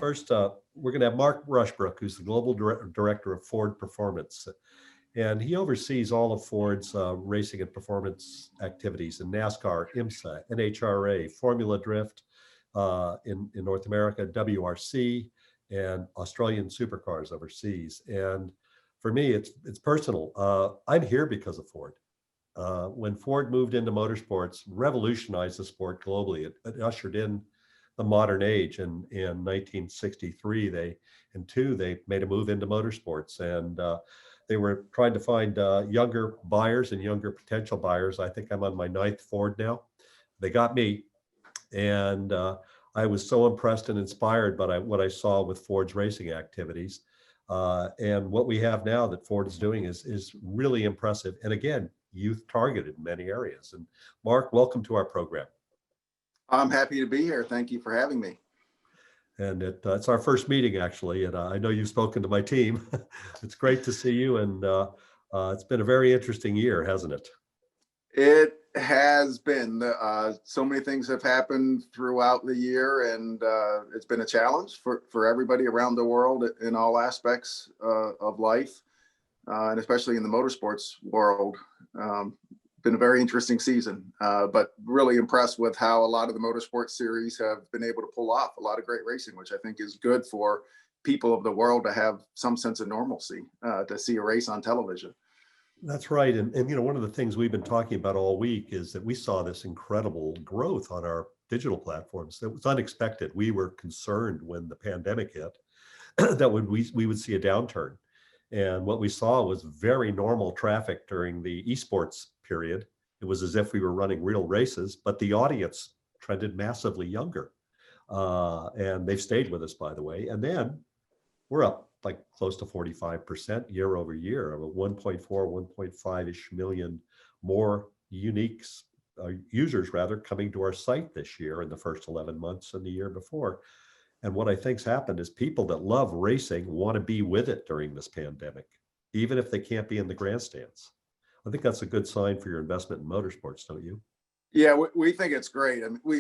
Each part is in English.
First, we're going to have Mark Rushbrook, who's the Global Director of Ford Performance. And he oversees all of Ford's racing and performance activities in NASCAR, IMSA, NHRA, Formula Drift in North America, WRC, and Australian supercars overseas. And for me, it's personal. I'm here because of Ford. When Ford moved into motorsports, revolutionized the sport globally. It ushered in the modern age. And in 1963, they made a move into motorsports, and they were trying to find younger buyers and younger potential buyers. I think I'm on my 9th Ford now. They got me, and I was so impressed and inspired by what I saw with Ford's racing activities. And what we have now that Ford is doing is really impressive. And again, youth targeted in many areas. And Mark, welcome to our program. I'm happy to be here. Thank you for having me. And it's our first meeting, actually. And I know you've spoken to my team. It's great to see you. And it's been a very interesting year, hasn't it? It has been. So many things have happened throughout the year, and it's been a challenge for everybody around the world in all aspects of life, and especially in the motorsports world. Been a very interesting season, but really impressed with how a lot of the motorsport series have been able to pull off a lot of great racing, which I think is good for people of the world to have some sense of normalcy, to see a race on television. That's right. And you know, one of the things we've been talking about all week is that we saw this incredible growth on our digital platforms. That was unexpected. We were concerned when the pandemic hit that we would see a downturn. And what we saw was very normal traffic during the esports period. It was as if we were running real races, but the audience trended massively younger. And they've stayed with us, by the way. And then we're up like close to 45% year over year, of 1.4, 1.5-ish million more unique users rather coming to our site this year in the first 11 months than the year before. And what I think's happened is people that love racing want to be with it during this pandemic, even if they can't be in the grandstands. I think that's a good sign for your investment in motorsports, don't you? Yeah, we think it's great. I mean, we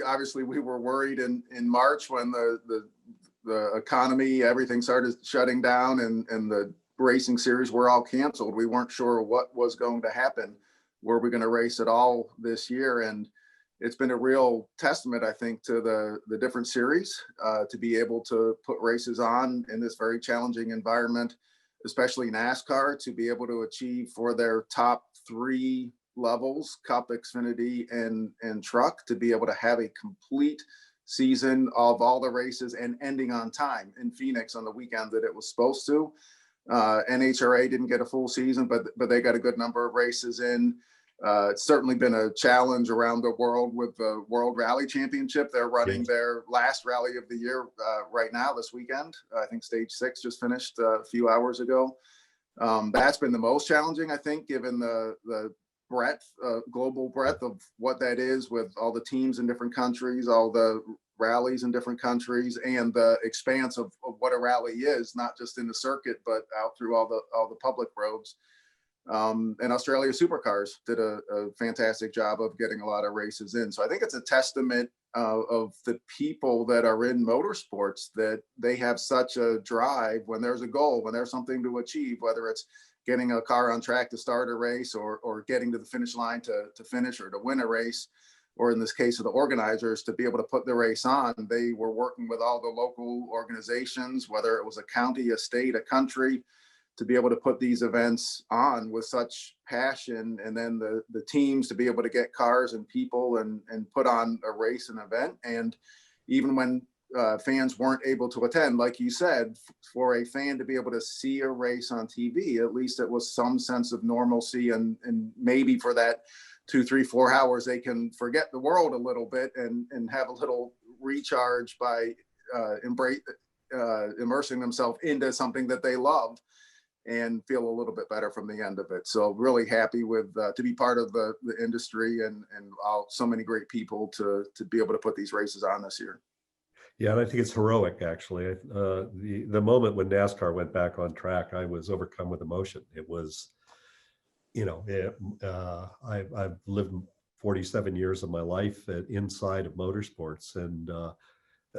were worried in March when the economy, everything started shutting down, and the racing series were all canceled. We weren't sure what was going to happen. Were we going to race at all this year? And it's been a real testament, I think, to the different series to be able to put races on in this very challenging environment, especially NASCAR, to be able to achieve for their top 3 levels, Cup, Xfinity, and Truck, to be able to have a complete season of all the races and ending on time in Phoenix on the weekend that it was supposed to. NHRA didn't get a full season, but they got a good number of races in. It's certainly been a challenge around the world with the World Rally Championship. They're running their last rally of the year right now this weekend. I think stage 6 just finished a few hours ago. That's been the most challenging, I think, given the breadth, global breadth of what that is, with all the teams in different countries, all the rallies in different countries, and the expanse of what a rally is, not just in the circuit, but out through all the public roads. And Australia Supercars did a fantastic job of getting a lot of races in. So I think it's a testament of the people that are in motorsports, that they have such a drive when there's a goal, when there's something to achieve, whether it's getting a car on track to start a race, or getting to the finish line to finish or to win a race, or in this case of the organizers, to be able to put the race on. They were working with all the local organizations, whether it was a county, a state, a country, to be able to put these events on with such passion, and then the teams to be able to get cars and people and put on a race and event. And even when fans weren't able to attend, like you said, for a fan to be able to see a race on TV, at least it was some sense of normalcy, and maybe for that 2, 3, 4 hours, they can forget the world a little bit and have a little recharge by immersing themselves into something that they love, and feel a little bit better from the end of it. So really happy with to be part of the industry and so many great people to be able to put these races on this year. Yeah, and I think it's heroic, actually. The moment when NASCAR went back on track, I was overcome with emotion. It was, you know, I've lived 47 years of my life inside of motorsports, and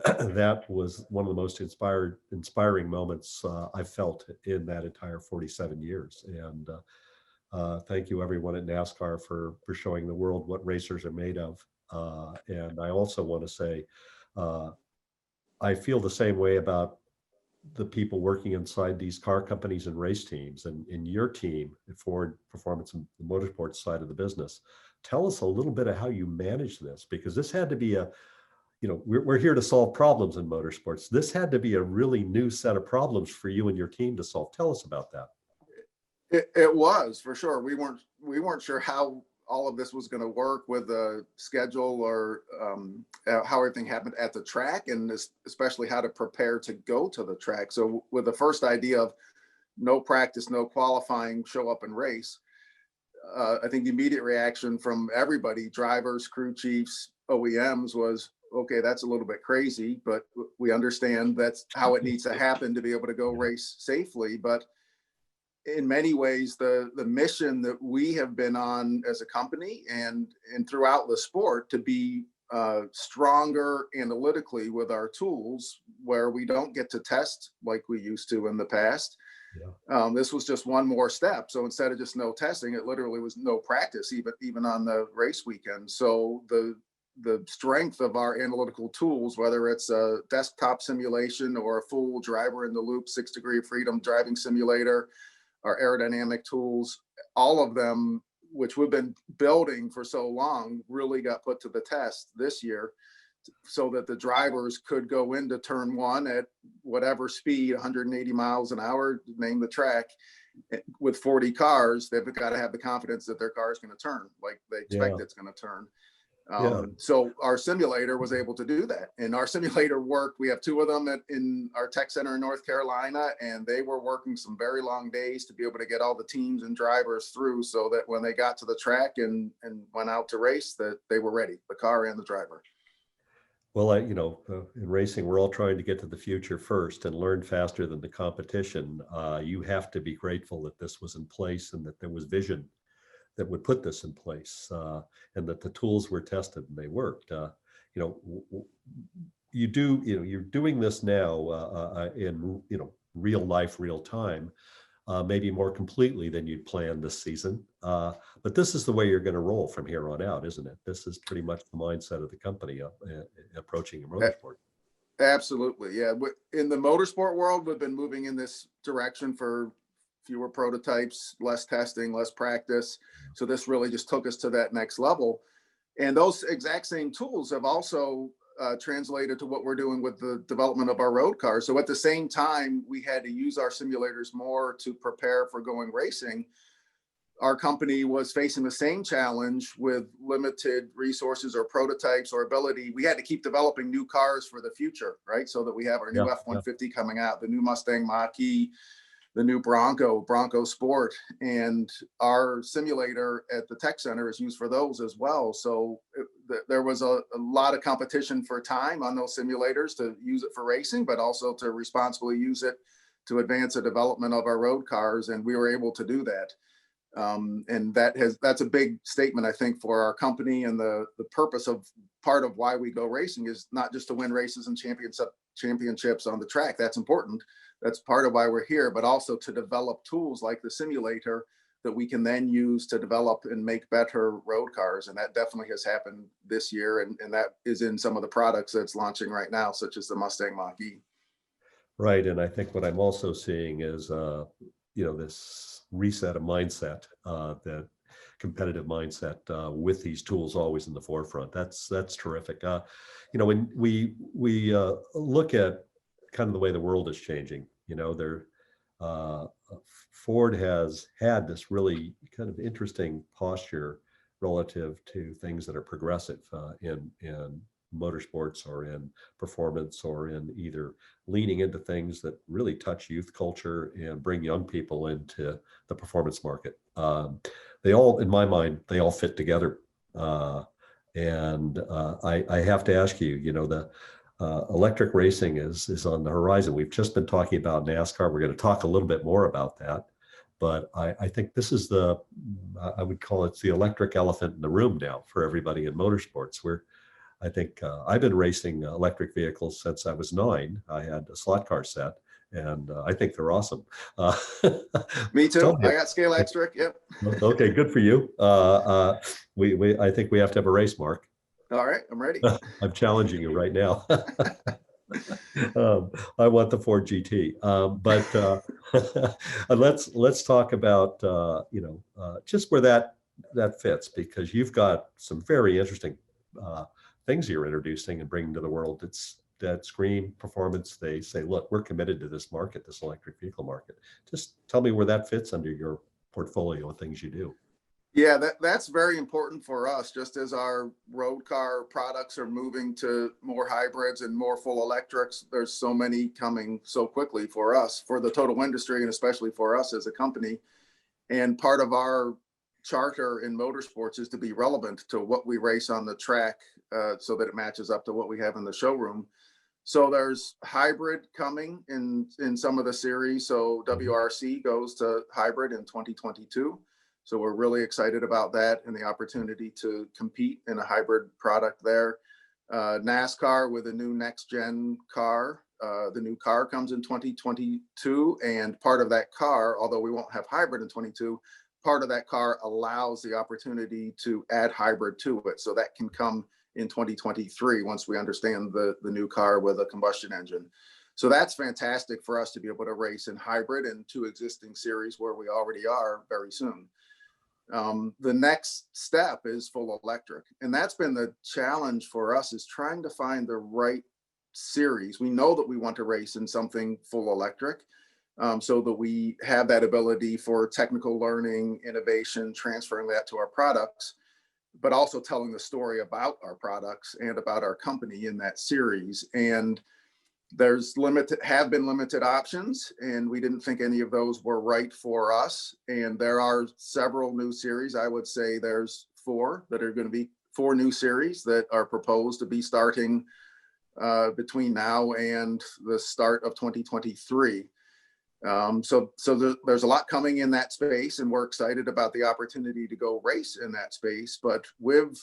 that was one of the most inspiring moments I felt in that entire 47 years. And thank you everyone at NASCAR for showing the world what racers are made of. And I also want to say, I feel the same way about the people working inside these car companies and race teams, and in your team at Ford Performance and the Motorsports side of the business. Tell us a little bit of how you manage this, because this had to be we're here to solve problems in motorsports. This had to be a really new set of problems for you and your team to solve. Tell us about that. It was, for sure. We weren't sure how all of this was going to work with the schedule, or how everything happened at the track, and especially how to prepare to go to the track. So with the first idea of no practice, no qualifying, show up and race, I think the immediate reaction from everybody, drivers, crew chiefs, OEMs, was, okay, that's a little bit crazy, but we understand that's how it needs to happen to be able to go race safely. But in many ways, the mission that we have been on as a company and throughout the sport, to be stronger analytically with our tools, where we don't get to test like we used to in the past. Yeah. This was just one more step. So instead of just no testing, it literally was no practice, even on the race weekend. So the strength of our analytical tools, whether it's a desktop simulation or a full driver in the loop 6 degree of freedom driving simulator, our aerodynamic tools, all of them, which we've been building for so long, really got put to the test this year, so that the drivers could go into turn one at whatever speed, 180 miles an hour, name the track, with 40 cars. They've got to have the confidence that their car is going to turn like they expect it's going to turn. So our simulator was able to do that, and our simulator worked. We have 2 of them in our tech center in North Carolina, and they were working some very long days to be able to get all the teams and drivers through, so that when they got to the track and went out to race, that they were ready, the car and the driver. Well, in racing, we're all trying to get to the future first and learn faster than the competition. You have to be grateful that this was in place and that there was vision that would put this in place, and that the tools were tested and they worked. You're doing this now in real life, real time, maybe more completely than you'd planned this season. But this is the way you're going to roll from here on out, isn't it? This is pretty much the mindset of the company approaching a motorsport. Absolutely, yeah. In the motorsport world, we've been moving in this direction for fewer prototypes, less testing, less practice. So this really just took us to that next level. And those exact same tools have also translated to what we're doing with the development of our road cars. So at the same time, we had to use our simulators more to prepare for going racing. Our company was facing the same challenge with limited resources or prototypes or ability. We had to keep developing new cars for the future, right? So that we have our new F-150 coming out, the new Mustang Mach-E, the new Bronco Sport, and our simulator at the tech center is used for those as well. So there was a lot of competition for time on those simulators to use it for racing, but also to responsibly use it to advance the development of our road cars, and we were able to do that. And that's a big statement, I think, for our company, and the purpose of part of why we go racing is not just to win races and championships on the track. That's important. That's part of why we're here, but also to develop tools like the simulator that we can then use to develop and make better road cars. And that definitely has happened this year. And that is in some of the products that's launching right now, such as the Mustang Mach-E. Right. And I think what I'm also seeing is, this reset of mindset, that competitive mindset with these tools always in the forefront. That's terrific. When we look at kind of the way the world is changing, Ford has had this really kind of interesting posture relative to things that are progressive in motorsports or in performance, or in either leaning into things that really touch youth culture and bring young people into the performance market. They all, in my mind, they all fit together. And I have to ask you, the electric racing is on the horizon. We've just been talking about NASCAR. We're going to talk a little bit more about that. But I think this is I would call it the electric elephant in the room now for everybody in motorsports. I think I've been racing electric vehicles since I was 9. I had a slot car set, and I think they're awesome. Uh, Me too. tell me, I got scale electric. Yep. okay, good for you. I think we have to have a race, Mark. All right, I'm ready. I'm challenging you right now. I want the Ford GT, but let's talk about just where that fits, because you've got some very interesting things you're introducing and bringing to the world. It's that screen performance. They say, look, we're committed to this market, this electric vehicle market. Just tell me where that fits under your portfolio of things you do. Yeah, that's very important for us. Just as our road car products are moving to more hybrids and more full electrics, there's so many coming so quickly for us, for the total industry, and especially for us as a company. And part of our charter in motorsports is to be relevant to what we race on the track, so that it matches up to what we have in the showroom. So there's hybrid coming in some of the series. So WRC goes to hybrid in 2022. So we're really excited about that and the opportunity to compete in a hybrid product there. NASCAR with a new next gen car. The new car comes in 2022, and part of that car, although we won't have hybrid in 22, part of that car allows the opportunity to add hybrid to it. So that can come in 2023 once we understand the new car with a combustion engine. So that's fantastic for us to be able to race in hybrid in 2 existing series where we already are very soon. The next step is full electric. And that's been the challenge for us, is trying to find the right series. We know that we want to race in something full electric, so that we have that ability for technical learning, innovation, transferring that to our products, but also telling the story about our products and about our company in that series. And have been limited options, and we didn't think any of those were right for us. And there are several new series. I would say there's 4 that are going to be 4 new series that are proposed to be starting between now and the start of 2023. So there's a lot coming in that space, and we're excited about the opportunity to go race in that space. But with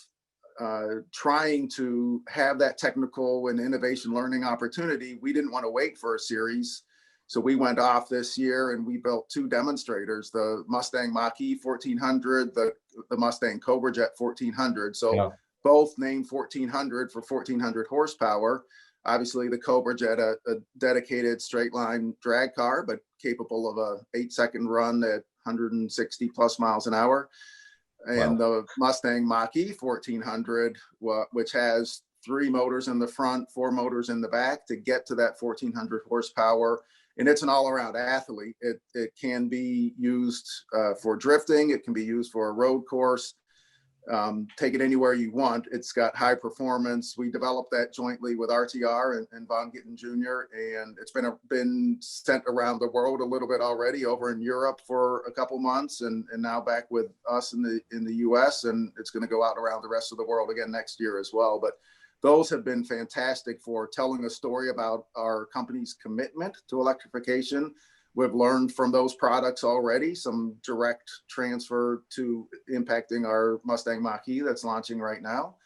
trying to have that technical and innovation learning opportunity, we didn't want to wait for a series. So we went off this year and we built 2 demonstrators, the Mustang Mach-E 1400, the Mustang Cobra Jet 1400. So yeah, both named 1400 for 1400 horsepower. Obviously the Cobra Jet, a dedicated straight line drag car, but capable of a 8-second run at 160 plus miles an hour. And wow, the Mustang Mach-E 1400, which has 3 motors in the front, 4 motors in the back to get to that 1400 horsepower. And it's an all-around athlete. It can be used for drifting. It can be used for a road course. Take it anywhere you want. It's got high performance. We developed that jointly with RTR and Von Gittin Jr. And it's been sent around the world a little bit already, over in Europe for a couple months, and now back with us in the US, and it's going to go out around the rest of the world again next year as well. But those have been fantastic for telling a story about our company's commitment to electrification. We've learned from those products already some direct transfer to impacting our Mustang Mach-E that's launching right now.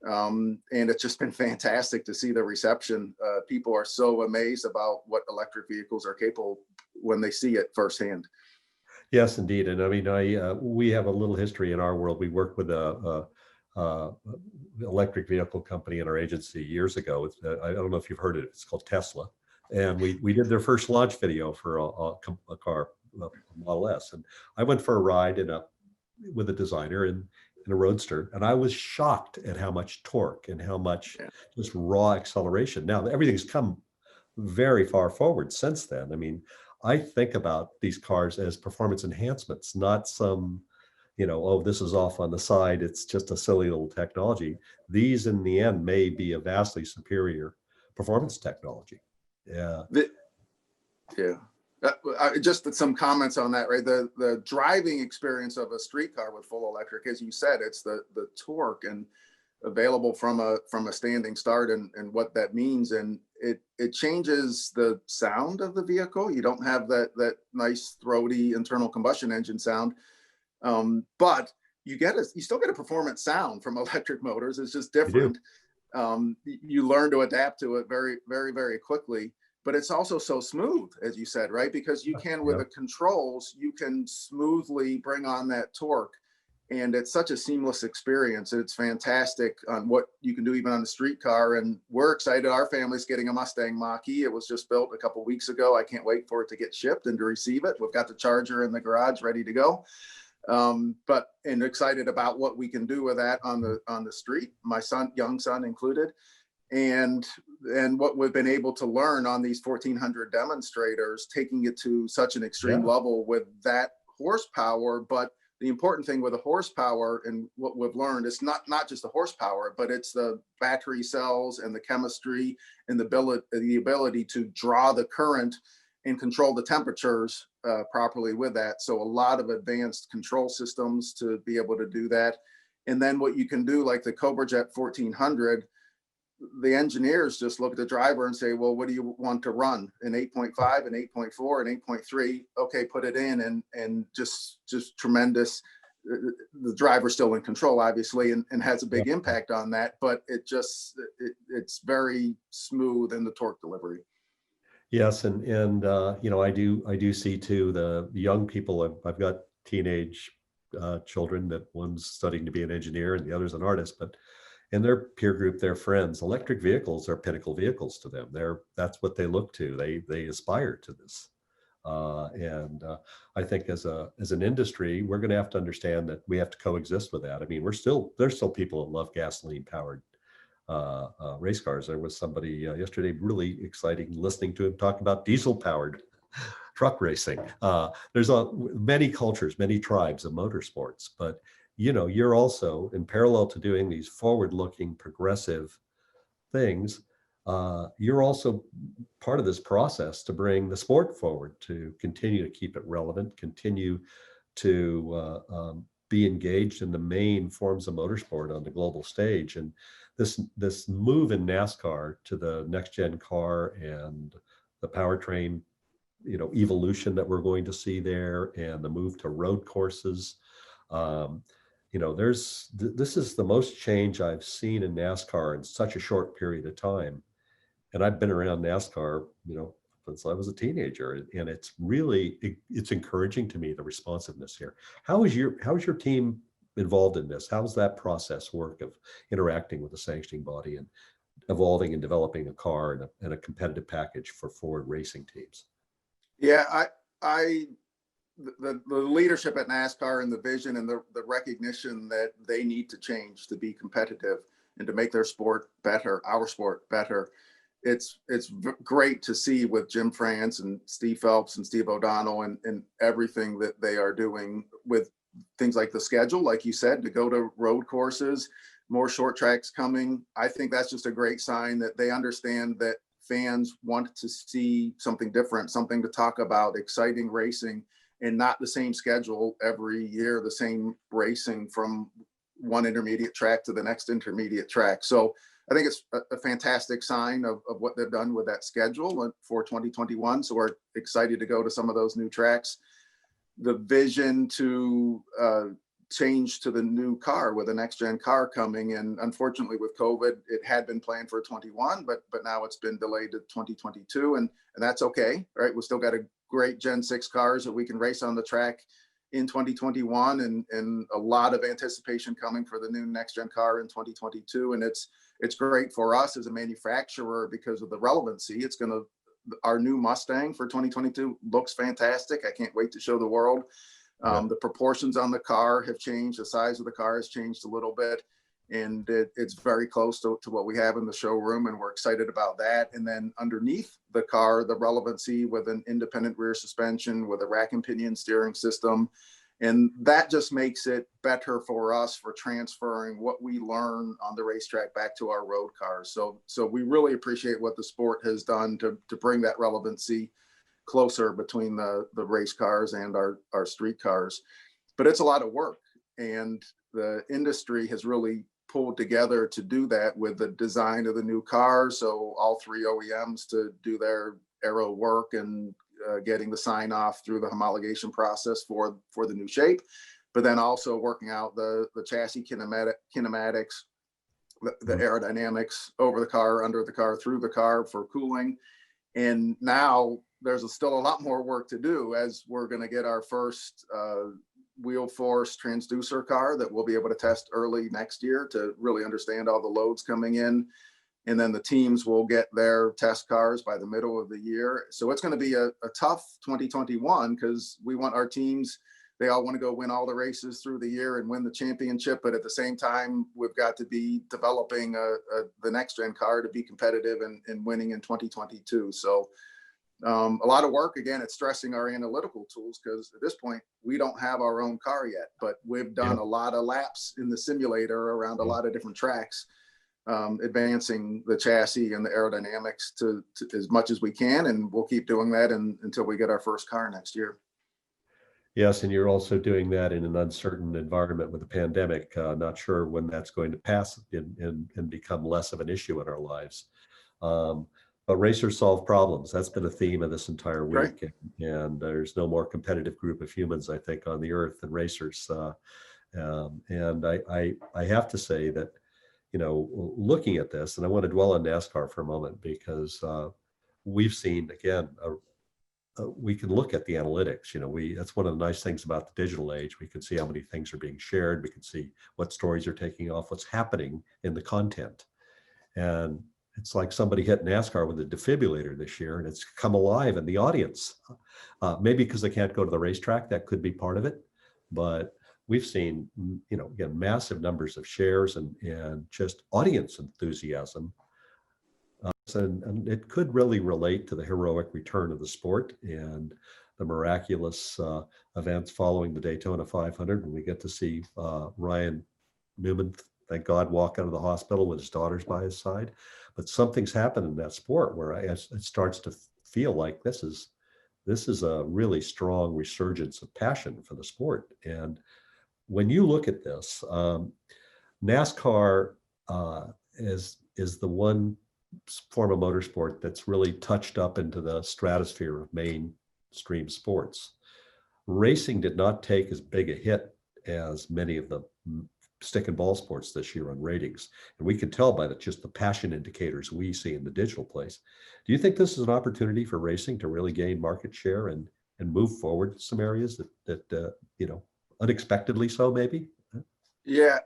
And it's just been fantastic to see the reception. People are so amazed about what electric vehicles are capable when they see it firsthand. Yes, indeed. And I mean, we have a little history in our world. We worked with a electric vehicle company in our agency years ago. I don't know if you've heard of it. It's called Tesla. And we did their first launch video for a car, a Model S. And I went for a ride with a designer in a Roadster, and I was shocked at how much torque and how much just raw acceleration. Now, everything's come very far forward since then. I mean, I think about these cars as performance enhancements, not some, oh, this is off on the side, it's just a silly little technology. These, in the end, may be a vastly superior performance technology. Yeah. Just some comments on that, right? The driving experience of a street car with full electric, as you said, it's the torque and available from a standing start and what that means. And it changes the sound of the vehicle. You don't have that nice throaty internal combustion engine sound. But you still get a performance sound from electric motors. It's just different. You learn to adapt to it very, very, very quickly. But it's also so smooth, as you said, right? Because you can, with the controls, you can smoothly bring on that torque. And it's such a seamless experience. It's fantastic on what you can do even on the street car. And we're excited. Our family's getting a Mustang Mach-E. It was just built a couple of weeks ago. I can't wait for it to get shipped and to receive it. We've got the charger in the garage ready to go. And excited about what we can do with that on the street, my son, young son included. And what we've been able to learn on these 1,400 demonstrators, taking it to such an extreme level with that horsepower. But the important thing with the horsepower and what we've learned is not just the horsepower, but it's the battery cells and the chemistry and the ability to draw the current and control the temperatures properly with that. So a lot of advanced control systems to be able to do that. And then what you can do, like the Cobra Jet 1400, the engineers just look at the driver and say, well, what do you want to run? An 8.5, an 8.4, an 8.3? Okay, put it in, and just tremendous. The driver's still in control, obviously, and has a big impact on that, but it's very smooth in the torque delivery. Yes, and you know, I do see too the young people. I've got teenage children, that one's studying to be an engineer and the other's an artist, but in their peer group, their friends, electric vehicles are pinnacle vehicles to them. That's what they look to. They aspire to this. I think as an industry, we're going to have to understand that we have to coexist with that. I mean, there's still people that love gasoline powered race cars. There was somebody yesterday really exciting listening to him talk about diesel powered truck racing. There's many cultures, many tribes of motorsports, but you know, you're also, in parallel to doing these forward-looking progressive things, you're also part of this process to bring the sport forward, to continue to keep it relevant, continue to be engaged in the main forms of motorsport on the global stage. And this move in NASCAR to the next gen car and the powertrain, you know, evolution that we're going to see there, and the move to road courses. You know, this is the most change I've seen in NASCAR in such a short period of time. And I've been around NASCAR, you know, since I was a teenager, and it's encouraging to me, the responsiveness here. How is your team involved in this? How's that process work of interacting with the sanctioning body and evolving and developing a car and a competitive package for Ford racing teams? Yeah, the leadership at NASCAR and the vision and the recognition that they need to change to be competitive and to make their sport better, our sport better. It's great to see with Jim France and Steve Phelps and Steve O'Donnell and everything that they are doing with things like the schedule, like you said, to go to road courses, more short tracks coming. I think that's just a great sign that they understand that fans want to see something different, something to talk about, exciting racing, and not the same schedule every year, the same racing from one intermediate track to the next intermediate track. So I think it's a fantastic sign of what they've done with that schedule for 2021. So we're excited to go to some of those new tracks. The vision to change to the new car with the next gen car coming, and unfortunately with COVID, it had been planned for 21, but now it's been delayed to 2022, and that's okay, right? We still got a great Gen 6 cars that we can race on the track in 2021, and a lot of anticipation coming for the new next gen car in 2022. And it's great for us as a manufacturer because of the relevancy. Our new Mustang for 2022 looks fantastic. I can't wait to show the world. The proportions on the car have changed. The size of the car has changed a little bit, and it's very close to what we have in the showroom, and we're excited about that. And then underneath the car, the relevancy with an independent rear suspension, with a rack and pinion steering system. And that just makes it better for us for transferring what we learn on the racetrack back to our road cars. So we really appreciate what the sport has done to bring that relevancy closer between the race cars and our street cars. But it's a lot of work, and the industry has really pulled together to do that with the design of the new cars. So all three OEMs to do their aero work and getting the sign off through the homologation process for the new shape, but then also working out the chassis kinematics the aerodynamics over the car, under the car, through the car for cooling. And now there's still a lot more work to do, as we're going to get our first wheel force transducer car that we'll be able to test early next year to really understand all the loads coming in. And then the teams will get their test cars by the middle of the year. So it's going to be a tough 2021, because we want our teams, they all want to go win all the races through the year and win the championship. But at the same time, we've got to be developing the next gen car to be competitive and winning in 2022. So a lot of work. Again, it's stressing our analytical tools, because at this point, we don't have our own car yet, but we've done a lot of laps in the simulator around a lot of different tracks, advancing the chassis and the aerodynamics to as much as we can. And we'll keep doing that until we get our first car next year. Yes, and you're also doing that in an uncertain environment with the pandemic. Not sure when that's going to pass and become less of an issue in our lives. But racers solve problems. That's been a theme of this entire week. Right. And there's no more competitive group of humans, I think, on the earth than racers. And I have to say that, looking at this, and I want to dwell on NASCAR for a moment, because we've seen, again, we can look at the analytics. That's one of the nice things about the digital age. We can see how many things are being shared. We can see what stories are taking off, what's happening in the content. And it's like somebody hit NASCAR with a defibrillator this year, and it's come alive in the audience. Maybe because they can't go to the racetrack, that could be part of it. But we've seen, again, massive numbers of shares and just audience enthusiasm. And it could really relate to the heroic return of the sport and the miraculous events following the Daytona 500, when we get to see Ryan Newman, thank God, walk out of the hospital with his daughters by his side. But something's happened in that sport where it starts to feel like this is a really strong resurgence of passion for the sport. And when you look at this, NASCAR is the one form of motorsport that's really touched up into the stratosphere of mainstream sports. Racing did not take as big a hit as many of the stick and ball sports this year on ratings. And we can tell by just the passion indicators we see in the digital place. Do you think this is an opportunity for racing to really gain market share and move forward some areas that unexpectedly so maybe? Yeah,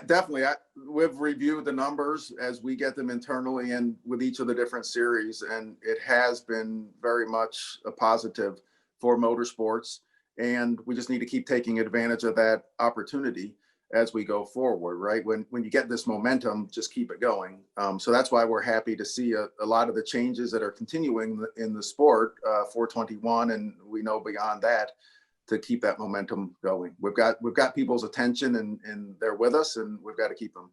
definitely. We've reviewed the numbers as we get them internally and with each of the different series, and it has been very much a positive for motorsports. And we just need to keep taking advantage of that opportunity as we go forward, right? When you get this momentum, just keep it going. So that's why we're happy to see a lot of the changes that are continuing in the sport for 21, and we know beyond that, to keep that momentum going. We've got people's attention and they're with us, and we've got to keep them.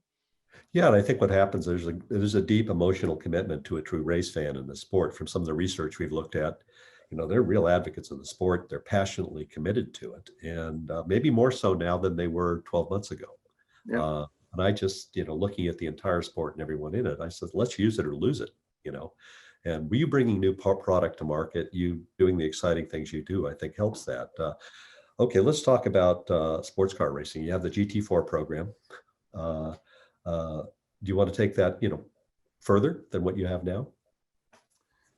Yeah, and I think what happens, there's a deep emotional commitment to a true race fan in the sport. From some of the research we've looked at, they're real advocates of the sport. They're passionately committed to it, and maybe more so now than they were 12 months ago. Yeah. And I just, looking at the entire sport and everyone in it, I said, let's use it or lose it. And you bringing new product to market, you doing the exciting things you do, I think helps that. Okay, let's talk about sports car racing. You have the GT4 program. Do you want to take that, further than what you have now?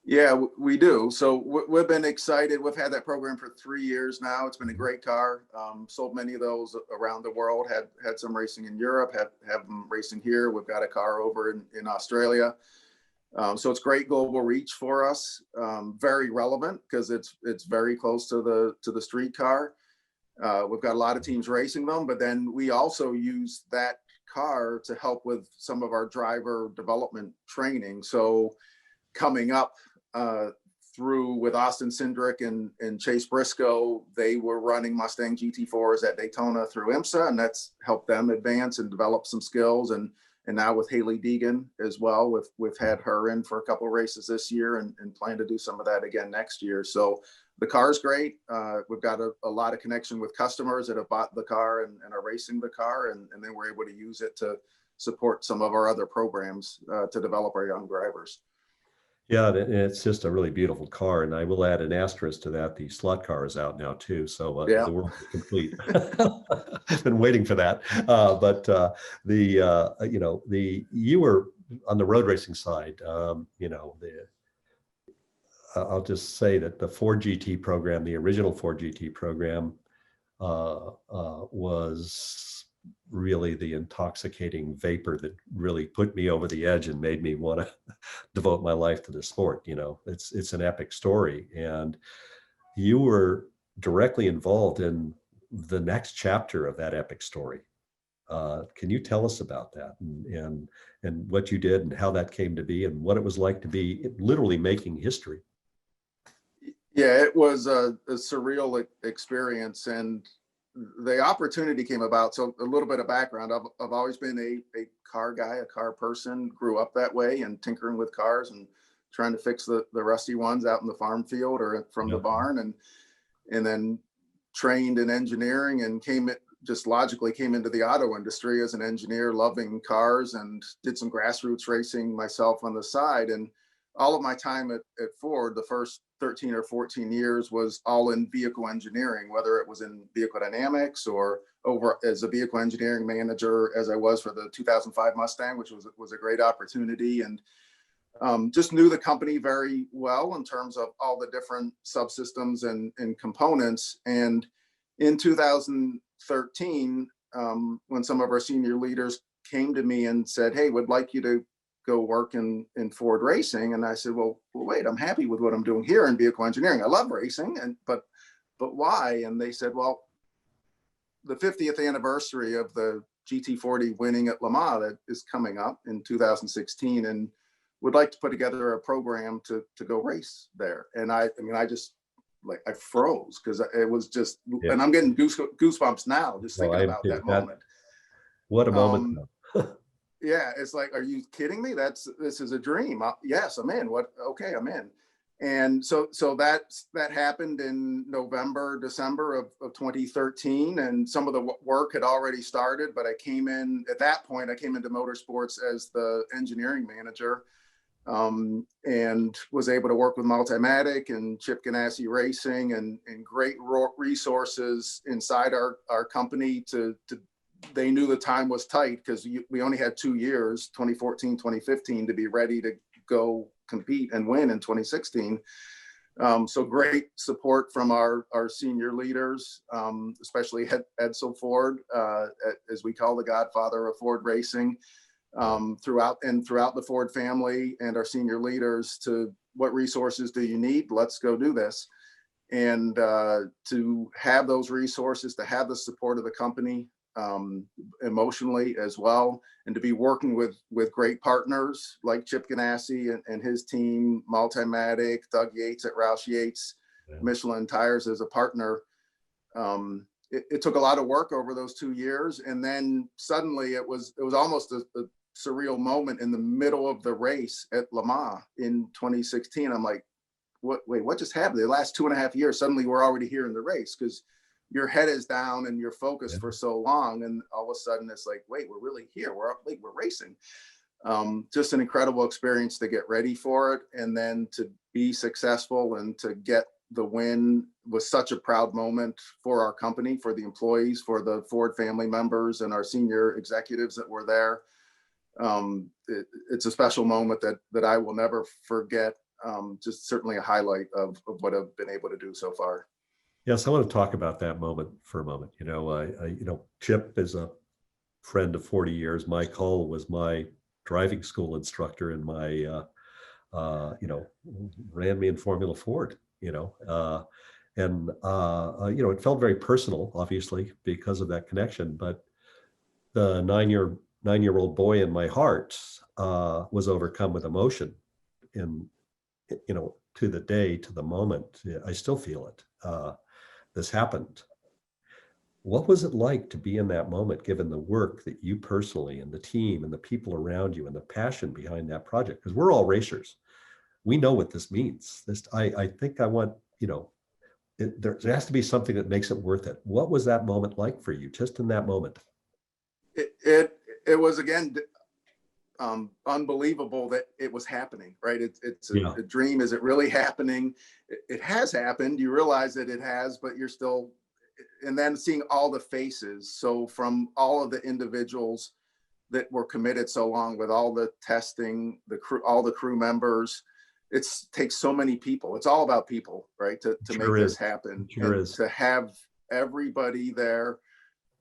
Yeah, we do. So we've been excited. We've had that program for 3 years now. It's been a great car. Sold many of those around the world. Had some racing in Europe. Have them racing here. We've got a car over in Australia. So it's great global reach for us. Very relevant because it's very close to the street car. We've got a lot of teams racing them, but then we also use that car to help with some of our driver development training. So coming up through with Austin Cindric and Chase Briscoe, they were running Mustang GT4s at Daytona through IMSA, and that's helped them advance and develop some skills. And now with Haley Deegan as well, we've had her in for a couple of races this year and plan to do some of that again next year. So the car's great. We've got a lot of connection with customers that have bought the car and are racing the car, and then we're able to use it to support some of our other programs to develop our young drivers. Yeah, and it's just a really beautiful car. And I will add an asterisk to that. The slot car is out now too. So Yeah. the world is complete. I've been waiting for that. But you were on the road racing side, I'll just say that the Ford GT program, the original Ford GT program, was really the intoxicating vapor that really put me over the edge and made me want to devote my life to the sport. It's an epic story, and you were directly involved in the next chapter of that epic story. Can you tell us about that and what you did and how that came to be and what it was like to be literally making history? Yeah, it was a surreal experience, and the opportunity came about. So a little bit of background: I've always been a car guy, a car person. Grew up that way, and tinkering with cars and trying to fix the rusty ones out in the farm field or from the Yeah. barn, and then trained in engineering and just logically came into the auto industry as an engineer, loving cars, and did some grassroots racing myself on the side. And all of my time at Ford, the first 13 or 14 years, was all in vehicle engineering, whether it was in vehicle dynamics or over as a vehicle engineering manager, as I was for the 2005 Mustang, which was a great opportunity. And just knew the company very well in terms of all the different subsystems and components. And in 2013, when some of our senior leaders came to me and said, "Hey, would like you to go work in Ford Racing," and I said, "Well, wait, I'm happy with what I'm doing here in vehicle engineering. I love racing, but why?" And they said, "Well, the 50th anniversary of the GT40 winning at Le Mans that is coming up in 2016, and would like to put together a program to go race there." And I mean, I just I froze because it was just, Yeah. and I'm getting goosebumps now just No, thinking I am about too. that moment. What a moment. Um, yeah, it's like, are you kidding me? This is a dream. Yes, I'm in. What? Okay, I'm in. And so that happened in November, December of 2013, and some of the work had already started. But I came in at that point. I came into Motorsports as the engineering manager, and was able to work with Multimatic and Chip Ganassi Racing and great resources inside our company to they knew the time was tight because we only had 2 years, 2014, 2015, to be ready to go compete and win in 2016. So great support from our senior leaders, especially Edsel Ford, as we call the godfather of Ford racing, throughout the Ford family and our senior leaders to what resources do you need? Let's go do this. And to have those resources, to have the support of the company, emotionally as well, and to be working with great partners like Chip Ganassi and his team, Multimatic, Doug Yates at Roush Yates, yeah. Michelin Tires as a partner. It took a lot of work over those 2 years, and then suddenly it was almost a surreal moment in the middle of the race at Le Mans in 2016. I'm like, what just happened? The last 2.5 years, suddenly we're already here in the race, because your head is down and you're focused for so long, and all of a sudden it's like, wait, we're really here. We're racing. Just an incredible experience to get ready for it, and then to be successful and to get the win was such a proud moment for our company, for the employees, for the Ford family members, and our senior executives that were there. It's a special moment that I will never forget. Just certainly a highlight of what I've been able to do so far. Yes, I want to talk about that moment for a moment. Chip is a friend of 40 years. Mike Hull was my driving school instructor, and ran me in Formula Ford. It felt very personal, obviously, because of that connection. But the nine-year-old boy in my heart was overcome with emotion, and to the day, to the moment, I still feel it. This happened. What was it like to be in that moment, given the work that you personally and the team and the people around you and the passion behind that project? Because we're all racers. We know what this means. I think I want, there has to be something that makes it worth it. What was that moment like for you, just in that moment? It was, again, unbelievable that it was happening, right? It's Yeah. a dream. Is it really happening? It has happened. You realize that it has, but you're still, and then seeing all the faces. So from all of the individuals that were committed so long with all the testing, the crew, all the crew members, it takes so many people. It's all about people, right? To Sure make this is. happen, Sure and is. to have everybody there.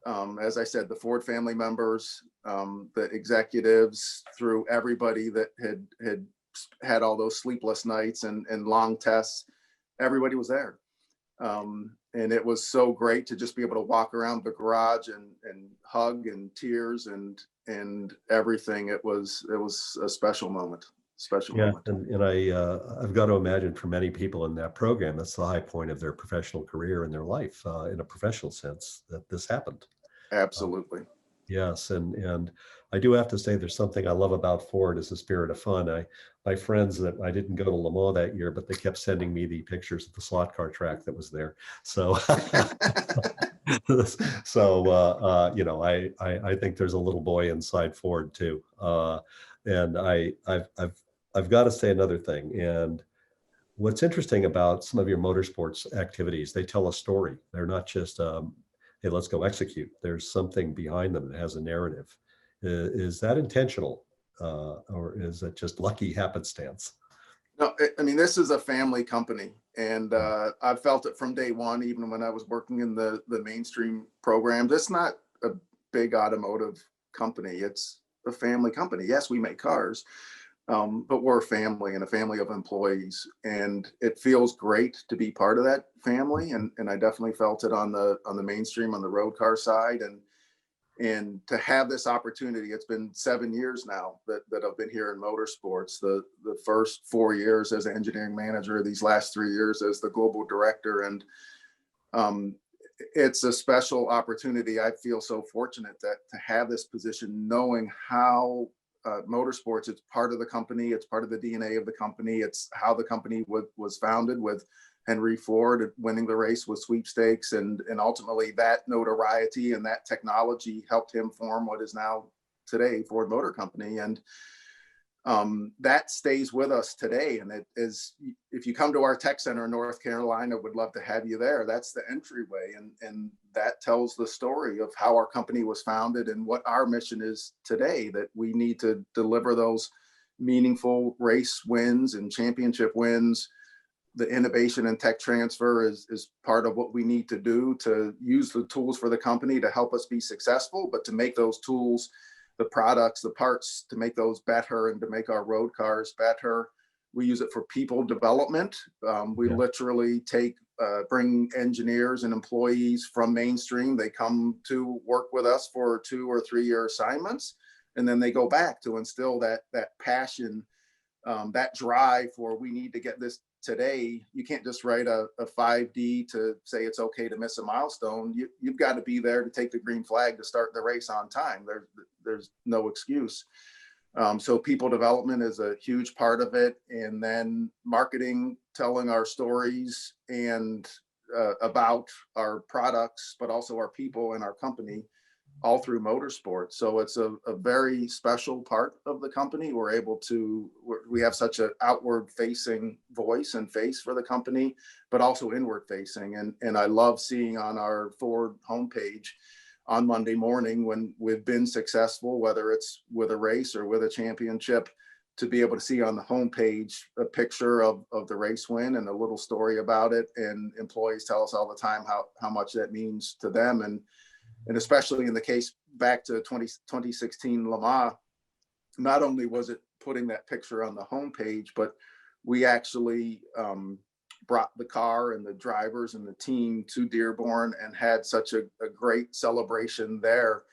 As I said, the Ford family members, the executives, through everybody that had all those sleepless nights and long tests, everybody was there. And it was so great to just be able to walk around the garage and hug and tears and everything. It was a special moment. Special Yeah, moment. and I've got to imagine for many people in that program, that's the high point of their professional career and their life, in a professional sense, that this happened. Absolutely. Yes, and I do have to say there's something I love about Ford is the spirit of fun. My friends that I didn't go to Le Mans that year, but they kept sending me the pictures of the slot car track that was there. So I think there's a little boy inside Ford too. And I've got to say another thing. And what's interesting about some of your motorsports activities, they tell a story. They're not just, hey, let's go execute. There's something behind them that has a narrative. Is that intentional, or is it just lucky happenstance? No, I mean, this is a family company, and I felt it from day one, even when I was working in the mainstream programs. It's not a big automotive company. It's a family company. Yes, we make cars, but we're a family and a family of employees, and it feels great to be part of that family. And I definitely felt it on the mainstream, on the road car side, and to have this opportunity. It's been 7 years now that I've been here in motorsports. The first 4 years as an engineering manager, these last 3 years as the global director, and it's a special opportunity. I feel so fortunate that to have this position, knowing how motorsports, it's part of the company, it's part of the DNA of the company, it's how the company was founded, with Henry Ford winning the race with sweepstakes, and ultimately that notoriety and that technology helped him form what is now today Ford Motor Company. And that stays with us today. And it is, if you come to our tech center in North Carolina, would love to have you there. That's the entryway, and that tells the story of how our company was founded and what our mission is today, that we need to deliver those meaningful race wins and championship wins. The innovation and tech transfer is part of what we need to do to use the tools for the company to help us be successful, but to make those tools, the products, the parts, to make those better and to make our road cars better. We use it for people development. We literally bring engineers and employees from mainstream. They come to work with us for 2 or 3 year assignments, and then they go back to instill that passion, that drive for, we need to get this today. You can't just write a 5D to say it's okay to miss a milestone. You've got to be there to take the green flag to start the race on time. There's no excuse. So people development is a huge part of it. And then marketing, telling our stories and about our products, but also our people and our company, all through motorsport. So it's a very special part of the company. We have such an outward facing voice and face for the company, but also inward facing. And I love seeing on our Ford homepage on Monday morning, when we've been successful, whether it's with a race or with a championship, to be able to see on the homepage a picture of the race win and a little story about it. And employees tell us all the time how much that means to them. And especially in the case back to 2016 Le Mans, not only was it putting that picture on the homepage, but we actually brought the car and the drivers and the team to Dearborn and had such a great celebration there.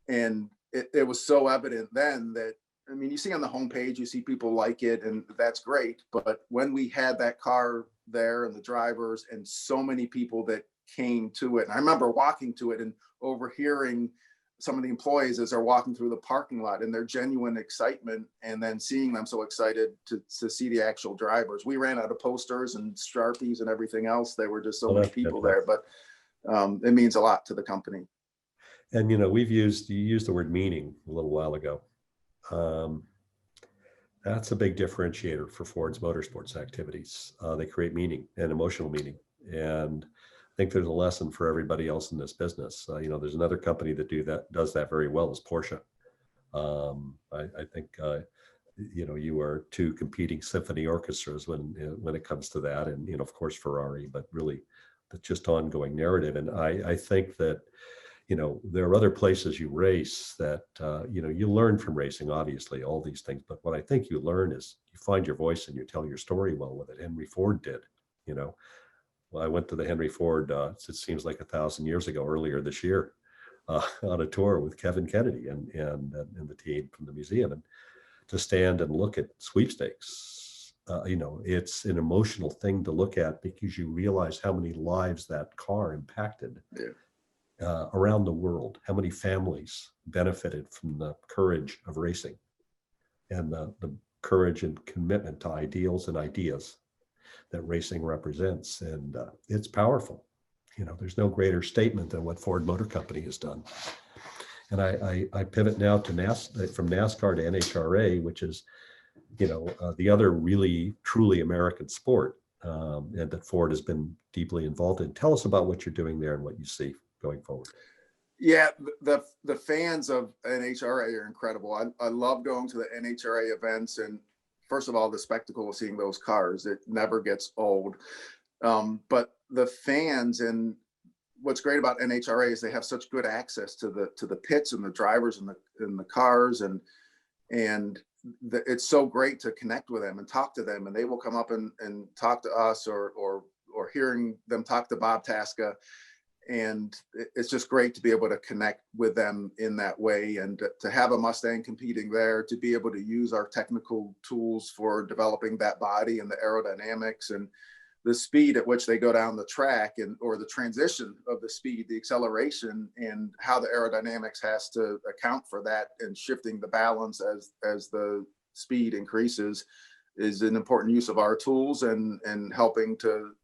And it was so evident then that, I mean, you see on the homepage, you see people like it, and that's great. But when we had that car there and the drivers and so many people that came to it, and I remember walking to it and overhearing some of the employees as they're walking through the parking lot and their genuine excitement, and then seeing them so excited to see the actual drivers. We ran out of posters and Sharpies and everything else. There were just so many people there, but it means a lot to the company. And you used the word meaning a little while ago. Um, that's a big differentiator for Ford's motorsports activities. They create meaning and emotional meaning. And I think there's a lesson for everybody else in this business. There's another company that does that very well is Porsche. I think you are two competing symphony orchestras when it comes to that, and of course Ferrari, but really that's just ongoing narrative. And I think that there are other places you race that you learn from racing, obviously all these things, but what I think you learn is you find your voice and you tell your story well with it. Henry Ford did. Well, I went to the Henry Ford, it seems like 1,000 years ago, earlier this year, on a tour with Kevin Kennedy and the team from the museum, and to stand and look at sweepstakes. It's an emotional thing to look at because you realize how many lives that car impacted around the world, how many families benefited from the courage of racing and the courage and commitment to ideals and ideas that racing represents. And it's powerful. There's no greater statement than what Ford Motor Company has done. And I pivot now to from NASCAR to NHRA, which is, the other really truly American sport, and that Ford has been deeply involved in. Tell us about what you're doing there and what you see going forward. Yeah, the fans of NHRA are incredible. I love going to the NHRA events, and first of all, the spectacle of seeing those cars, it never gets old. But the fans, and what's great about NHRA is they have such good access to the pits and the drivers and the cars, and it's so great to connect with them and talk to them, and they will come up and talk to us or hearing them talk to Bob Tasca. And it's just great to be able to connect with them in that way, and to have a Mustang competing there, to be able to use our technical tools for developing that body and the aerodynamics and the speed at which they go down the track, or the transition of the speed, the acceleration, and how the aerodynamics has to account for that, and shifting the balance as the speed increases is an important use of our tools, and helping to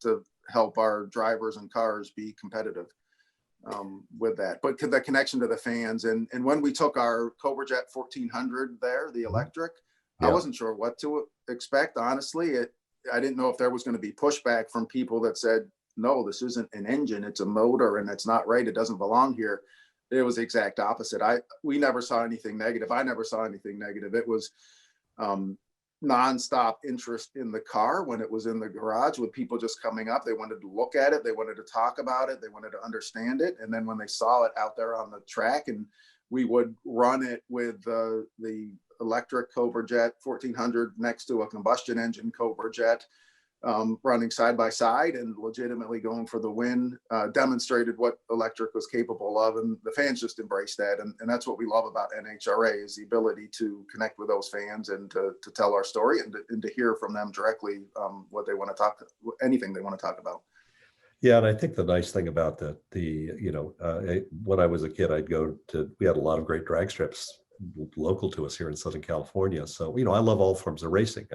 help our drivers and cars be competitive with that. But the connection to the fans, and when we took our Cobra Jet 1400 there, the electric, I wasn't sure what to expect, honestly. I didn't know if there was going to be pushback from people that said, no, this isn't an engine, it's a motor, and it's not right, it doesn't belong here. It was the exact opposite. We never saw anything negative. I never saw anything negative. It was nonstop interest in the car when it was in the garage, with people just coming up. They wanted to look at it, they wanted to talk about it, they wanted to understand it. And then when they saw it out there on the track, and we would run it with the electric Cobra Jet 1400 next to a combustion engine Cobra Jet, running side by side and legitimately going for the win, demonstrated what electric was capable of. And the fans just embraced that. And that's what we love about NHRA, is the ability to connect with those fans and to tell our story, and to hear from them directly what they want to anything they want to talk about. Yeah, and I think the nice thing about when I was a kid, we had a lot of great drag strips local to us here in Southern California. So, I love all forms of racing.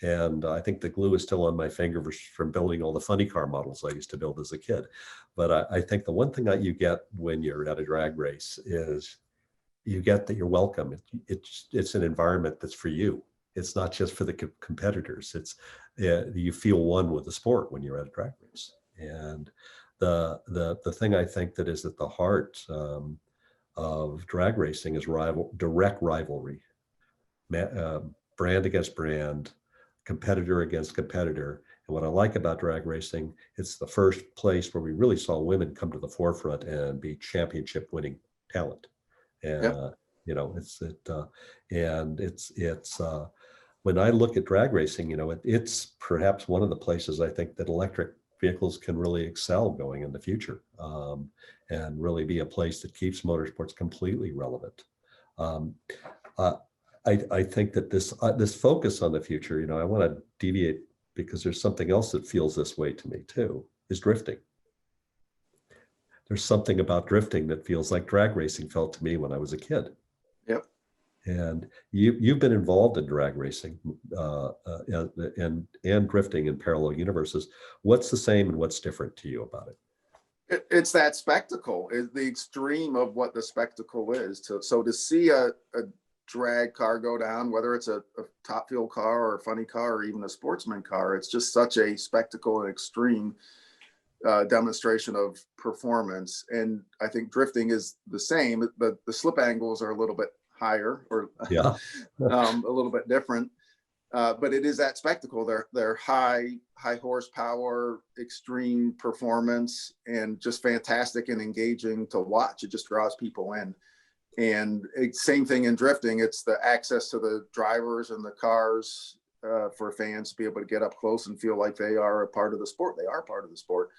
And I think the glue is still on my finger from building all the funny car models I used to build as a kid. But I think the one thing that you get when you're at a drag race is you get that you're welcome. It's an environment that's for you. It's not just for the competitors. You feel one with the sport when you're at a drag race. And the thing I think that is at the heart of drag racing is direct rivalry, brand against brand, competitor against competitor. And what I like about drag racing, it's the first place where we really saw women come to the forefront and be championship winning talent. And when I look at drag racing, it's perhaps one of the places I think that electric vehicles can really excel going in the future, and really be a place that keeps motorsports completely relevant. I think that this focus on the future, I want to deviate because there's something else that feels this way to me too, is drifting. There's something about drifting that feels like drag racing felt to me when I was a kid. Yep. And you've been involved in drag racing and drifting in parallel universes. What's the same and what's different to you about it? It's that spectacle, is the extreme of what the spectacle is. So to see a drag cargo down, whether it's a top fuel car or a funny car or even a sportsman car. It's just such a spectacle and extreme demonstration of performance. And I think drifting is the same, but the slip angles are a little bit higher or Yeah. a little bit different. But it is that spectacle. They're high horsepower, extreme performance, and just fantastic and engaging to watch. It just draws people in. And same thing in drifting. It's the access to the drivers and the cars for fans to be able to get up close and feel like they are a part of the sport. They are part of the sport.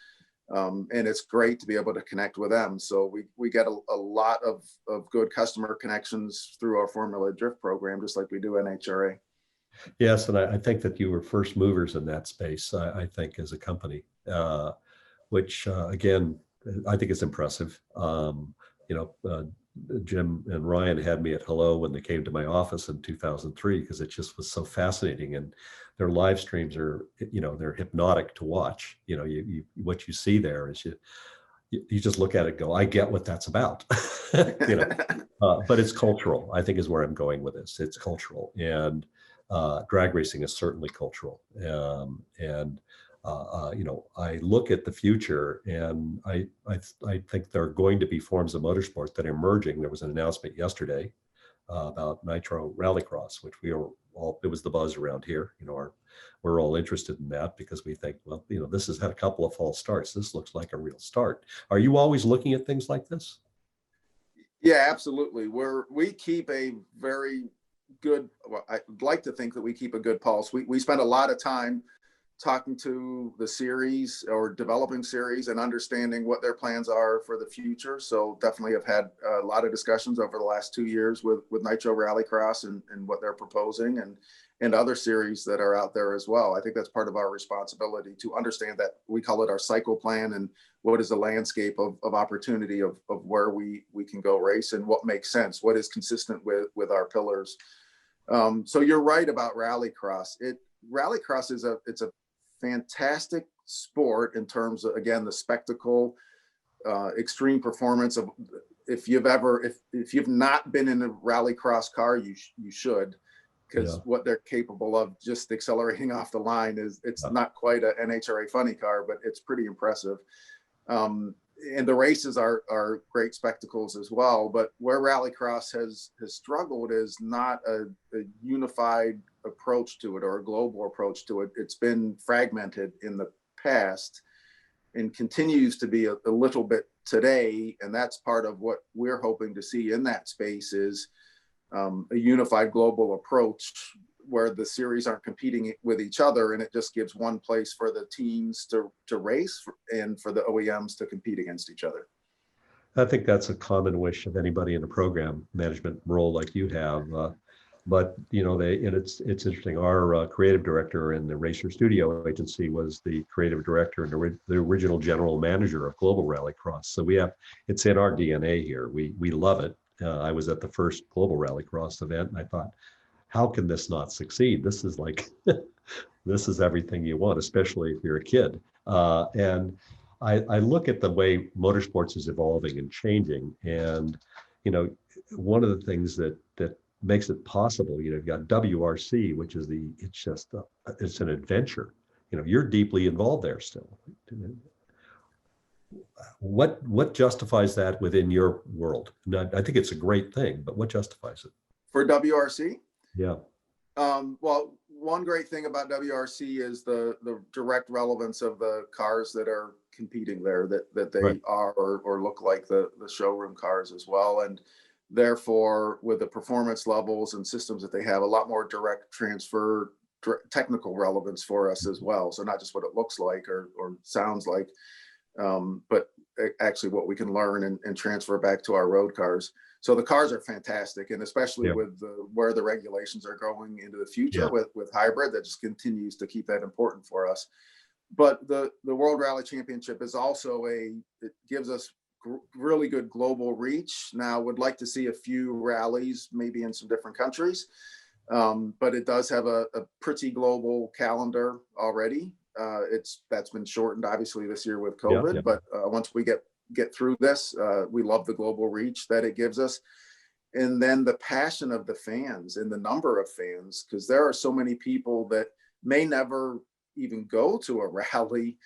And it's great to be able to connect with them. So we get a lot of good customer connections through our Formula Drift program, just like we do NHRA. Yes, and I think that you were first movers in that space, I think, as a company, which, again, I think is impressive. Jim and Ryan had me at Hello when they came to my office in 2003 because it just was so fascinating. And their live streams are, they're hypnotic to watch. What you see there is you just look at it and go, I get what that's about. But it's cultural, I think, is where I'm going with this. It's cultural. And drag racing is certainly cultural. I look at the future, and I think there are going to be forms of motorsport that are emerging. There was an announcement yesterday about Nitro Rallycross, which it was the buzz around here. We're all interested in that because we think, well, this has had a couple of false starts. This looks like a real start. Are you always looking at things like this? Yeah, absolutely. We keep a very good, well, I'd like to think that we keep a good pulse. We spend a lot of time talking to the series or developing series and understanding what their plans are for the future. So definitely have had a lot of discussions over the last 2 years with Nitro Rallycross and what they're proposing and other series that are out there as well. I think that's part of our responsibility to understand that. We call it our cycle plan, and what is the landscape of opportunity of where we can go race and what makes sense, what is consistent with our pillars. So you're right about Rallycross. Rallycross is a fantastic sport in terms of, again, the spectacle, extreme performance of, if you've not been in a Rallycross car, you should, because what they're capable of just accelerating off the line it's not quite a NHRA funny car, but it's pretty impressive. And the races are great spectacles as well. But where Rallycross has struggled is not a unified approach to it or a global approach to it. It's been fragmented in the past and continues to be a little bit today. And that's part of what we're hoping to see in that space is a unified global approach where the series aren't competing with each other, and it just gives one place for the teams to race and for the OEMs to compete against each other. I think that's a common wish of anybody in a program management role like you have. But it's interesting. Our creative director in the Racer Studio Agency was the creative director and the original general manager of Global Rallycross. So it's in our DNA here. We love it. I was at the first Global Rallycross event, and I thought, how can this not succeed? This is like, this is everything you want, especially if you're a kid. And I look at the way motorsports is evolving and changing. And, one of the things that makes it possible, you've got WRC, which is it's an adventure. You're deeply involved there still. What justifies that within your world? Now, I think it's a great thing, but what justifies it? For WRC? Yeah. Well, one great thing about WRC is the direct relevance of the cars that are competing there, that they are or look like the showroom cars as well. And therefore, with the performance levels and systems that they have, a lot more direct transfer, technical relevance for us as well. So not just what it looks like or sounds like, but actually what we can learn and transfer back to our road cars. So the cars are fantastic, and especially with where the regulations are going into the future with hybrid, that just continues to keep that important for us. But the World Rally Championship is also it gives us really good global reach. Now, would like to see a few rallies, maybe in some different countries, but it does have a pretty global calendar already. That's been shortened, obviously, this year with COVID, but once we get through this, we love the global reach that it gives us. and then the passion of the fans and the number of fans, because there are so many people that may never even go to a rally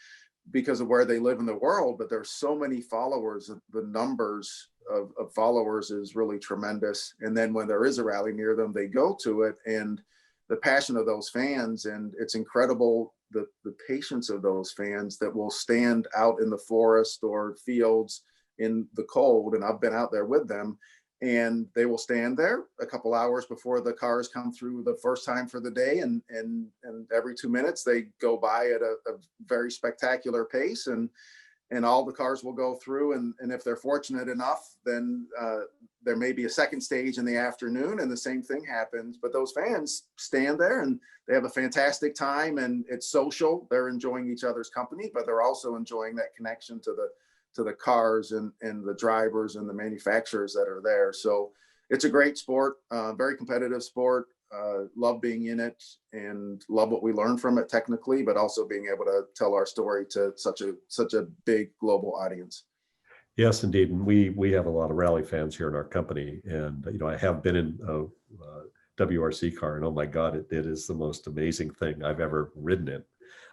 because of where they live in the world, but there's so many followers. The numbers of followers is really tremendous. And then when there is a rally near them, they go to it, and the passion of those fans, and it's incredible the patience of those fans that will stand out in the forest or fields in the cold. And I've been out there with them, and they will stand there a couple hours before the cars come through the first time for the day. And every 2 minutes they go by at a very spectacular pace, and all the cars will go through. And if they're fortunate enough, then there may be a second stage in the afternoon, and the same thing happens. But those fans stand there and they have a fantastic time, and it's social. They're enjoying each other's company, but they're also enjoying that connection to the cars and the drivers and the manufacturers that are there. So it's a great sport, very competitive sport. Love being in it and love what we learn from it technically, but also being able to tell our story to such a big global audience. Yes, indeed. And we have a lot of rally fans here in our company. And, I have been in a WRC car, and oh my God, it is the most amazing thing I've ever ridden in.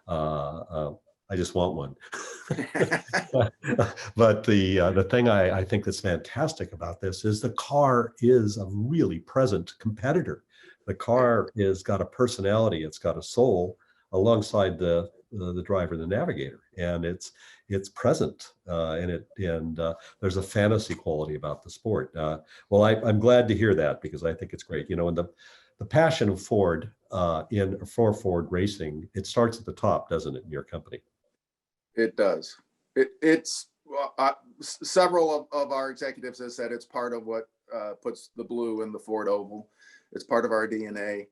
I just want one. But the thing I think that's fantastic about this is the car is a really present competitor. The car is got a personality, it's got a soul alongside the driver, the navigator, and it's present, and there's a fantasy quality about the sport. Well, I'm glad to hear that, because I think it's great. And the passion of Ford for Ford racing, it starts at the top, doesn't it, in your company? It does. It's several of our executives have said it's part of what puts the blue in the Ford oval. It's part of our DNA.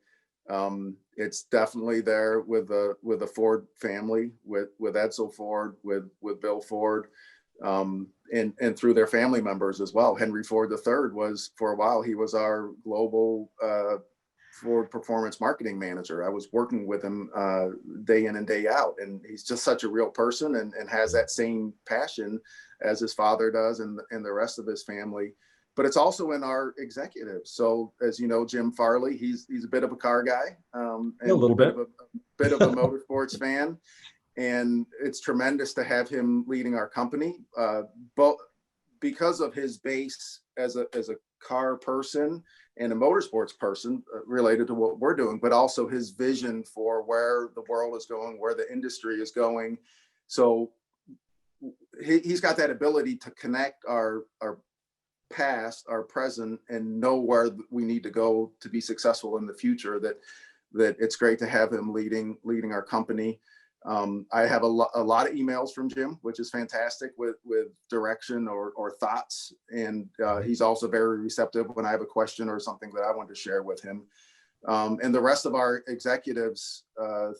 It's definitely there with the Ford family, with Edsel Ford, with Bill Ford, and through their family members as well. Henry Ford III was, for a while, he was our global Ford performance marketing manager. I was working with him day in and day out, and he's just such a real person, and has that same passion as his father does, and the rest of his family. But it's also in our executives. So, as you know, Jim Farley, he's a bit of a car guy, and a little bit a bit of a motorsports fan, and it's tremendous to have him leading our company, both because of his base as a car person and a motorsports person related to what we're doing, but also his vision for where the world is going, where the industry is going. So he's got that ability to connect our past, our present, and know where we need to go to be successful in the future. That it's great to have him leading our company. I have a lot of emails from Jim, which is fantastic, with direction or thoughts. And he's also very receptive when I have a question or something that I want to share with him. And the rest of our executives,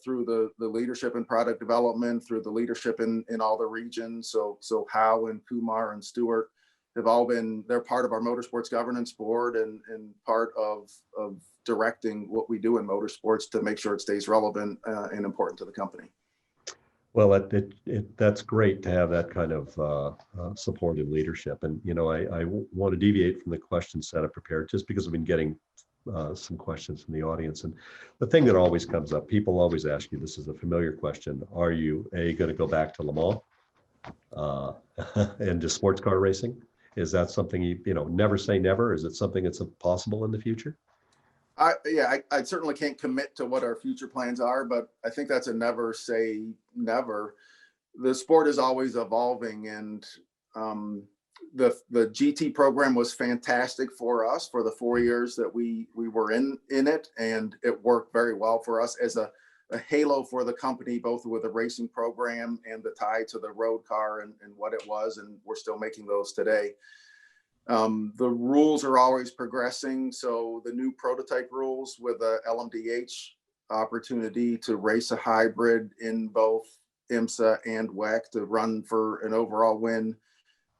through the leadership in product development, through the leadership in all the regions. So Hal and Kumar and Stuart have all they're part of our motorsports governance board, and part of directing what we do in motorsports to make sure it stays relevant and important to the company. Well, that's great to have that kind of support and leadership. And, I want to deviate from the question set up prepared, just because I've been getting some questions from the audience. And the thing that always comes up, people always ask you, this is a familiar question: are you going to go back to Le Mans and to sports car racing? Is that something you never say never? Is it something that's possible in the future? I certainly can't commit to what our future plans are, but I think that's a never say never. The sport is always evolving, and the GT program was fantastic for us for the 4 years that we were in it, and it worked very well for us as a halo for the company, both with the racing program and the tie to the road car and what it was, and we're still making those today. The rules are always progressing. So the new prototype rules with the LMDH opportunity to race a hybrid in both IMSA and WEC to run for an overall win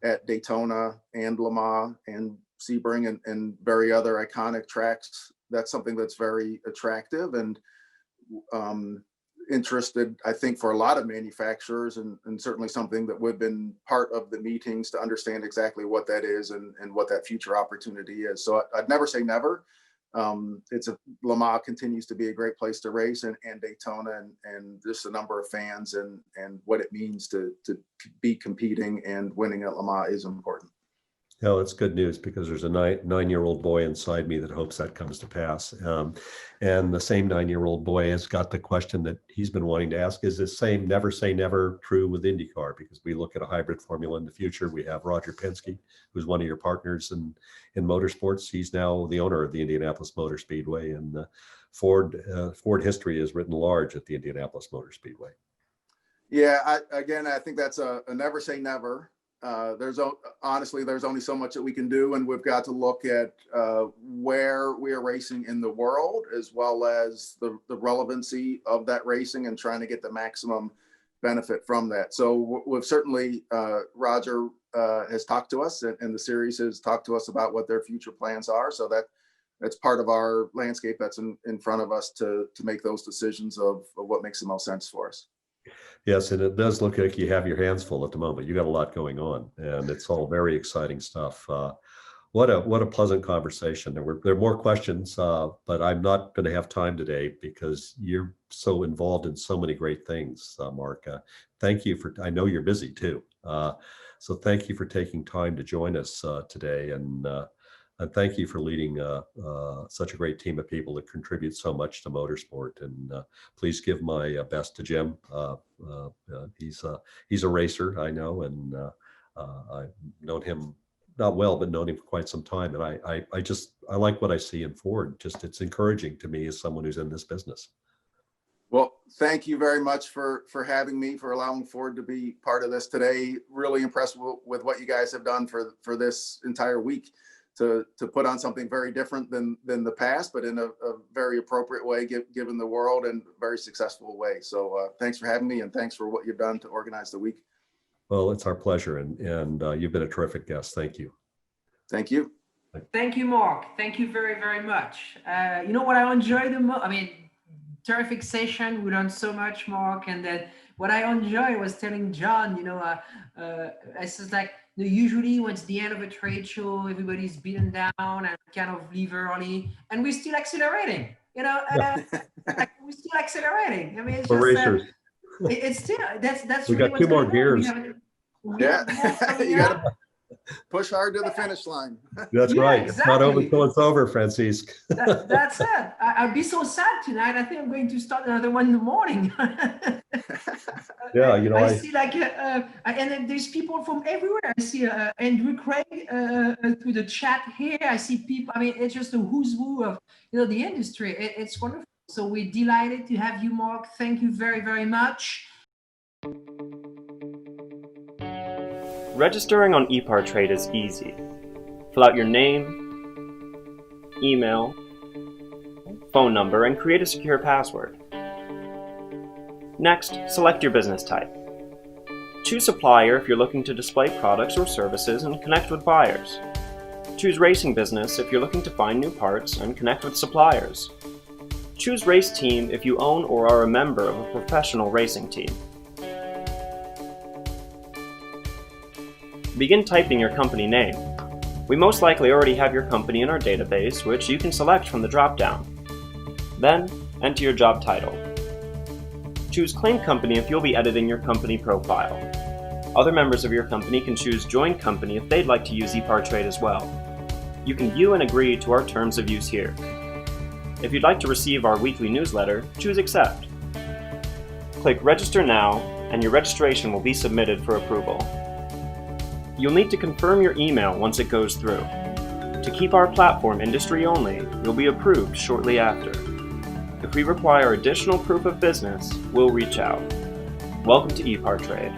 at Daytona and Le Mans and Sebring and very other iconic tracks. That's something that's very attractive. And interested, I think, for a lot of manufacturers, and certainly something that would have been part of the meetings to understand exactly what that is and what that future opportunity is. So I'd never say never. Le Mans continues to be a great place to race, and Daytona, and just the number of fans and what it means to be competing and winning at Le Mans is important. No, it's good news, because there's a nine-year-old boy inside me that hopes that comes to pass. And the same 9-year-old boy has got the question that he's been wanting to ask: is this same never say never true with IndyCar? Because we look at a hybrid formula in the future. We have Roger Penske, who's one of your partners in motorsports. He's now the owner of the Indianapolis Motor Speedway, and Ford history is written large at the Indianapolis Motor Speedway. Yeah, I think that's a never say never. Honestly, there's only so much that we can do, and we've got to look at where we are racing in the world, as well as the relevancy of that racing, and trying to get the maximum benefit from that. So we've certainly, Roger has talked to us, and the series has talked to us about what their future plans are. So that's part of our landscape that's in front of us to make those decisions of what makes the most sense for us. Yes, and it does look like you have your hands full at the moment. You got a lot going on, and it's all very exciting stuff. What a pleasant conversation. There are more questions, but I'm not going to have time today because you're so involved in so many great things, Mark. Thank you I know you're busy too. So thank you for taking time to join us today, and thank you for leading such a great team of people that contribute so much to motorsport. And please give my best to Jim. He's a racer, I know, and I've known him not well, but known him for quite some time. And I like what I see in Ford. Just, it's encouraging to me as someone who's in this business. Well, thank you very much for having me, for allowing Ford to be part of this today. Really impressed with what you guys have done for this entire week. To put on something very different than the past, but in a very appropriate way, given the world, and very successful way. So thanks for having me, and thanks for what you've done to organize the week. Well, it's our pleasure, and you've been a terrific guest. Thank you. Thank you. Thank you, Mark. Thank you very, very much. You know what I enjoy the most? I mean, terrific session. We learned so much, Mark. And then what I enjoy was telling John, it's just like, usually when it's the end of a trade show, everybody's beaten down and kind of leave early, and we're still accelerating. We're still accelerating. I mean, it's we're just racers. It's still that's. We really got 2 more gears. Yeah, you got to push hard to the finish line. That's right. Exactly. It's not over until it's over, Francisque. That's it. I'll be so sad tonight. I think I'm going to start another one in the morning. Yeah, I see and then there's people from everywhere. I see Andrew Craig through the chat here. I see people. I mean, it's just a who's who of the industry. It's wonderful. So we're delighted to have you, Mark. Thank you very, very much. Registering on EPARTRADE is easy. Fill out your name, email, phone number, and create a secure password. Next, select your business type. Choose supplier if you're looking to display products or services and connect with buyers. Choose racing business if you're looking to find new parts and connect with suppliers. Choose race team if you own or are a member of a professional racing team. Begin typing your company name. We most likely already have your company in our database, which you can select from the drop-down. Then, enter your job title. Choose Claim Company if you'll be editing your company profile. Other members of your company can choose Join Company if they'd like to use ePartrade as well. You can view and agree to our terms of use here. If you'd like to receive our weekly newsletter, choose Accept. Click Register Now, and your registration will be submitted for approval. You'll need to confirm your email once it goes through. To keep our platform industry only, you'll be approved shortly after. If we require additional proof of business, we'll reach out. Welcome to ePartrade.